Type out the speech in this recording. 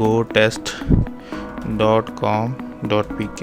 gotest.com.pk.